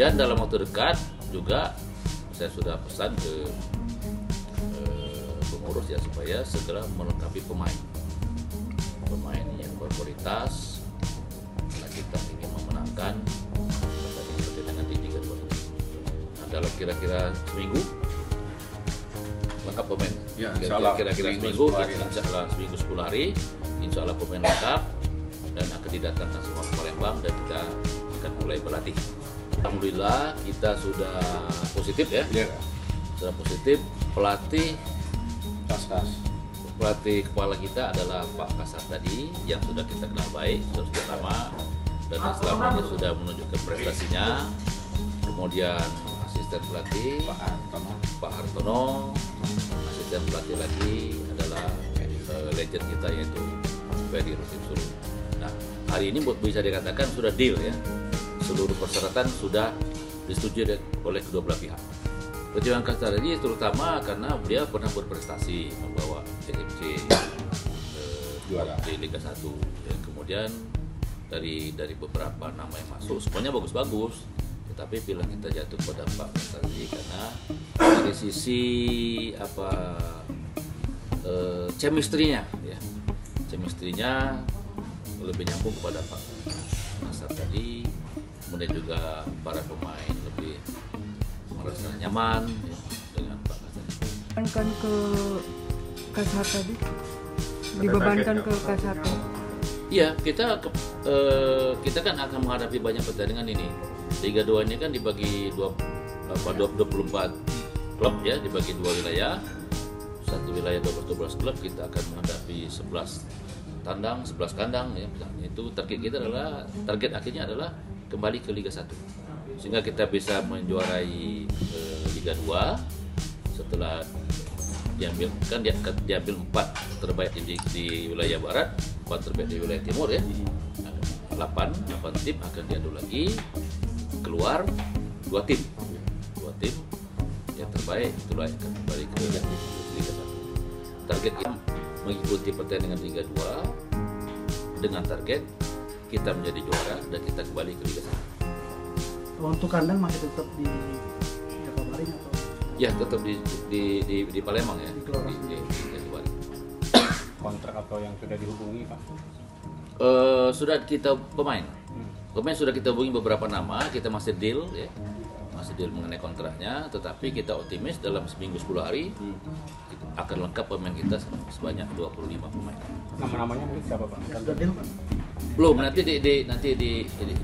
Kemudian dalam waktu dekat juga saya sudah pesan ke pengurus ya supaya segera melengkapi pemain yang berkualitas karena kita ingin memenangkan pertandingan di Liga 2. Nah, dalam kira-kira seminggu lengkap pemain. Ya, kira-kira seminggu, insya Allah seminggu 10 hari, insya Allah pemain lengkap dan akan didatangkan semua ke Palembang dan kita akan mulai berlatih. Alhamdulillah kita sudah positif ya. Sudah positif. Pelatih kepala kita adalah Pak Kasar tadi yang sudah kita kenal baik sudah lama dan selama ini sudah menunjukkan prestasinya. Kemudian asisten pelatih Pak Hartono, asisten pelatih lagi adalah legend kita yaitu Ferry Rosimsulu. Nah, hari ini bisa dikatakan sudah deal ya. Seluruh persyaratan sudah disetujui oleh kedua belah pihak. Perjuangan Kasar tadi terutama karena dia pernah berprestasi membawa SMC juara di Liga 1. Dan kemudian dari beberapa nama yang masuk semuanya bagus-bagus. Tetapi pilihan kita jatuh pada Pak Kasar tadi karena dari sisi chemistry-nya ya. Chemistry-nya lebih nyambung kepada Pak Kasar tadi. Kemudian juga para pemain lebih merasa nyaman ya, dengan Pak Kasar. Dibebankan ke Kasar tadi? Dibebankan ke Kasar tadi? Iya, kita kan akan menghadapi banyak pertandingan ini. Liga 2 ini kan dibagi 24 klub ya, dibagi 2 wilayah. Satu wilayah 12 klub, kita akan menghadapi 11 tandang, 11 kandang ya. Itu target akhirnya adalah kembali ke Liga 1 sehingga kita bisa menjuarai Liga 2 setelah diambil 4 terbaik di wilayah barat, 4 terbaik di wilayah timur ya. 8 tim akan diadu lagi, keluar 2 tim yang terbaik itulah yang akan kembali ke Liga 1. Target kita mengikuti pertandingan Liga 2 dengan target kita menjadi juara dan kita kembali ke Liga 1. Untuk kandang masih tetap di Jakabaring atau? Ya, tetap di Palembang ya. Di Jakabaring. Kontrak atau yang sudah dihubungi Pak? Sudah kita pemain sudah kita hubungi beberapa nama, kita masih deal ya. Masih deal mengenai kontraknya, tetapi kita optimis dalam seminggu 10 hari akan lengkap pemain kita sebanyak 25 pemain. Nama-namanya mungkin siapa Pak? Belum, nanti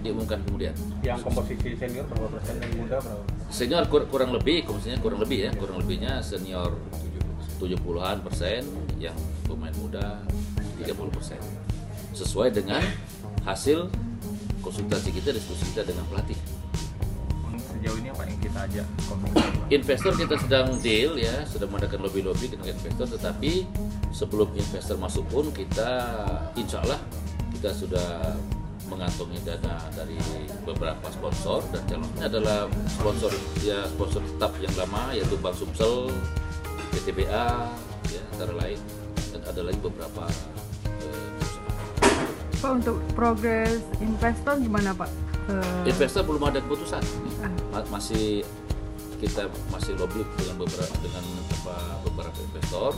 diumumkan kemudian. Yang komposisi senior berapa persen dan muda berapa? Senior kurang lebihnya senior 70-an%, yang pemain muda 30%. Sesuai dengan hasil konsultasi kita, diskusi kita dengan pelatih. Sejauh ini apa yang kita ajak? Investor kita sedang deal ya, sudah mengadakan lobby dengan investor, tetapi sebelum investor masuk pun kita insya Allah kita sudah mengantongi dana dari beberapa sponsor dan calonnya adalah sponsor tetap yang lama yaitu Bank Sumsel, PTBA ya antara lain, dan ada lagi beberapa Pak, untuk progres investor gimana Pak? Investor belum ada keputusan, kita masih lobby dengan beberapa investor.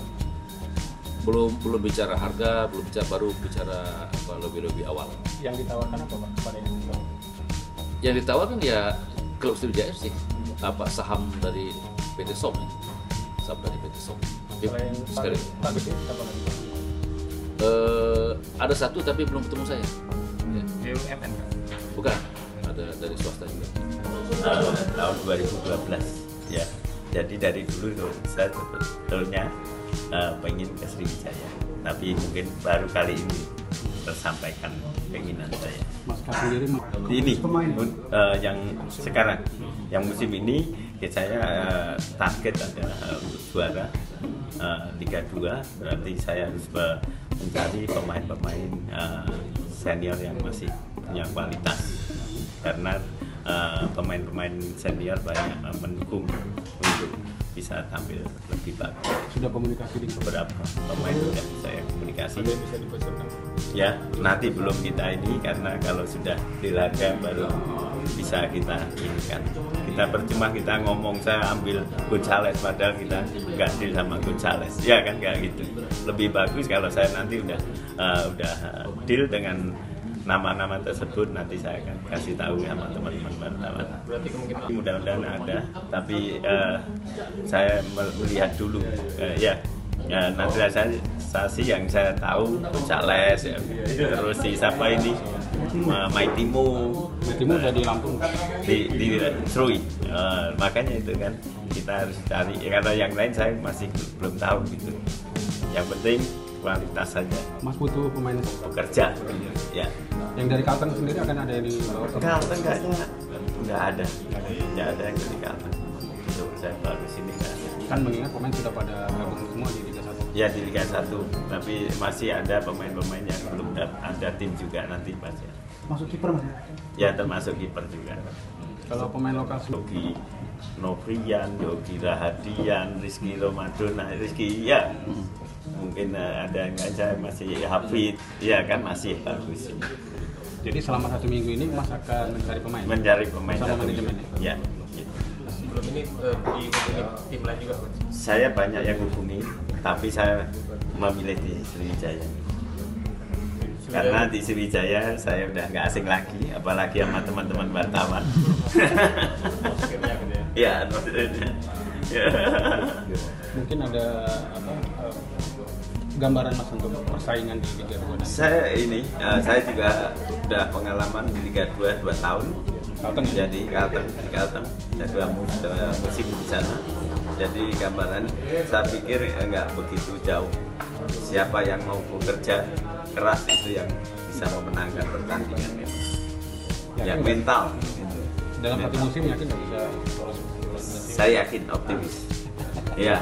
Belum bicara harga, baru bicara lobby awal. Yang ditawarkan apa Pak kepada investor? Yang ditawarkan ya klub Sriwijaya FC, saham dari PT SOM ya. Saham dari PT SOM. Selain Pak Gede, apa lagi Pak? Ada satu tapi belum ketemu saya. Ya. BUMN kan? Bukan, ada dari swasta juga. Tahun 2012 ya. Jadi dari dulu saya sebetulnya pengen ke Sriwijaya, tapi mungkin baru kali ini tersampaikan keinginan saya. Mas sendiri ini yang sekarang, yang musim ini saya target adalah untuk juara Liga 2, berarti saya harus mencari pemain-pemain senior yang masih punya kualitas, karena pemain-pemain senior banyak mendukung untuk bisa tampil lebih bagus. Sudah komunikasi di Beberapa pemain sudah saya komunikasi. Ada yang bisa dibocorkan? Ya, nanti belum kita ini karena kalau sudah di laga baru bisa kita inikan. Kita percuma kita ngomong saya ambil Gonzales padahal kita nggak deal sama Gonzales. Ya kan kayak gitu. Lebih bagus kalau saya nanti udah deal dengan nama-nama tersebut, nanti saya akan kasih tahu sama teman-teman wartawan. Berarti kemungkinan Mudah-mudahan ada, tapi saya melihat dulu naturalisasi yang saya tahu Gonzales ya. Terus si siapa ini Maitimo udah di Lampung. di Srui. Makanya itu kan kita harus cari karena yang lain saya masih belum tahu gitu. Yang penting kualitas saja, Mas butuh pemain bekerja ya. yang dari Kalteng sendiri akan ada yang dibawa ke Kalteng kayaknya nggak ada yang dari Kalteng. Untuk saya baru sini nggak ada. kan mengingat pemain sudah pada gabung semua di Liga 1. Ya di Liga 1, tapi masih ada pemain-pemain yang belum ada tim juga nanti pasti. Masuk kiper mas? Ya termasuk kiper juga. Kalau pemain lokal Yogi Novrian, Yogi Rahadian, Rizky Ramadan, Rizky ya mungkin ada yang aja masih Hafid, ya kan masih bagus. jadi selama 1 minggu ini Mas akan mencari pemain. Mencari pemain Sama satu manajemen minggu. Ya. Gitu. Sebelum ini dihubungi tim lain juga, Coach? Saya banyak yang hubungi, tapi saya memilih di Sriwijaya. Karena di Sriwijaya saya udah nggak asing lagi, apalagi sama teman-teman wartawan. Ya, maksudnya. Ya. Mungkin ada gambaran Mas untuk persaingan di Liga 2 nanti. Saya juga udah pengalaman di Liga 2 2 tahun. Kalteng ya? Jadi di Kalteng. Jadi musim di sana. Jadi gambaran saya pikir nggak begitu jauh. Siapa yang mau bekerja keras itu yang bisa memenangkan pertandingan. Ya mental. Gitu. Dalam Mental. 1 musim yakin nggak bisa lolos? Saya yakin optimis. Iya.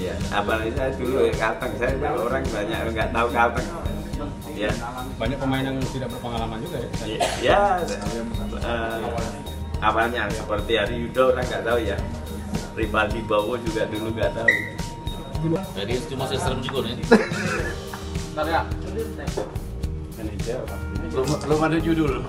Iya. Apalagi saya dulu Kalteng, saya orang banyak nggak tahu Kalteng. Ya. Banyak pemain yang tidak berpengalaman juga ya. Ya. Awalnya seperti Hari Yudo orang nggak tahu ya. Rivaldi Bowo juga dulu nggak tahu. Jadi cuma serem juga nih. Bentar ya. Belum ada judul.